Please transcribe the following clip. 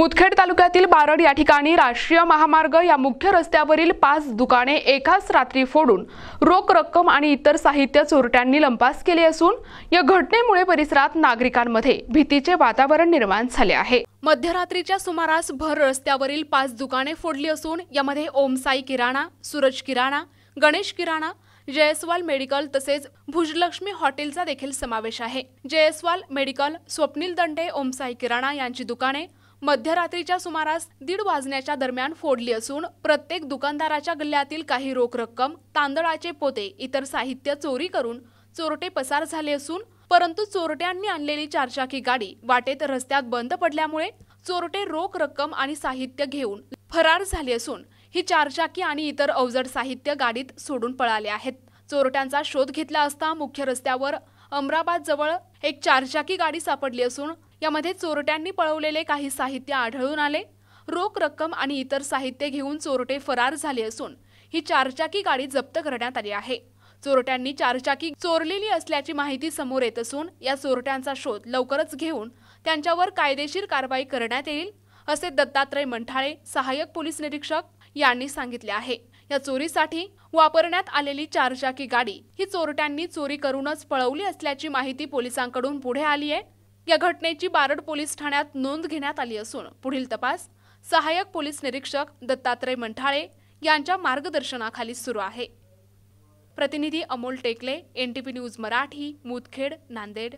मुदखेड तालुक्यातील बारड या ठिकाणी राष्ट्रीय महामार्ग या मुख्य रस्त्यावरील 5 दुकाने एकाच रात्री फोडून रोख रक्कम आणि इतर साहित्य चोरट्यांनी लंपास केले असून या घटनेमुळे परिसरात नागरिकांमध्ये भीतीचे वातावरण निर्माण झाले आहे। मध्यरात्रीच्या सुमारास भर रस्त्यावरील 5 दुकाने फोडली असून यामध्ये ओम साई किराणा, सूरज किराणा, गणेश किराणा, जयस्वाल मेडिकल तसेच भुजलक्ष्मी हॉटेलचा देखील समावेश आहे। जयस्वाल मेडिकल, स्वप्नील दंडे, ओम साई किराणा यांची दुकाने मध्यरात्रीच्या सुमारास 1:30 वाजण्याच्या दरम्यान फोडली असून प्रत्येक दुकानदाराच्या गल्ल्यातील काही रोख रक्कम, तांदळाचे पोते, इतर साहित्य चोरी करून चोरटे पसार झाले असून परंतु चोरट्यांनी आणलेली चारचाकी गाडी वाटेत रस्त्यात बंद पडल्यामुळे चोरटे रोख रक्कम आणि साहित्य घेऊन फरार झाले असून ही चारचाकी आणि इतर अवजड साहित्य गाडीत सोडून पळाले आहेत। चोरट्यांचा शोध घेतला असता मुख्य रस्त्यावर अमराबाद जवळ एक चारचाकी गाडी सापडली असून यामध्ये चोरट्यांनी पळवलेले काही साहित्य आढळून आले। रोख रक्कम आणि इतर साहित्य घेऊन चोरटे फरार झाले असून ही चारचाकी गाडी जप्त करण्यात आली आहे। चोरट्यांनी चारचाकी चोरलेली असल्याची माहिती समोर येत असून या चोरट्यांचा शोध लवकरच घेऊन त्यांच्यावर कायदेशीर कारवाई करण्यात येईल असे दत्तात्रय मंठाळे, सहाय्यक पोलीस निरीक्षक यांनी सांगितले आहे। या चोरीसाठी वापरण्यात आलेली चारचाकी गाडी ही चोरट्यांनी चोरी करूनच पळवली असल्याची माहिती पोलिसांकडून पुढे आली आहे। या घटनेची बारड पोलीस ठाण्यात नोंद घेण्यात आली असून पुढील तपास सहाय्यक पोलीस निरीक्षक दत्तात्रय मंठाळे यांच्या मार्गदर्शनाखाली सुरू आहे। प्रतिनिधी अमोल टेकले, NTP न्यूज मराठी, मुदखेड, नांदेड।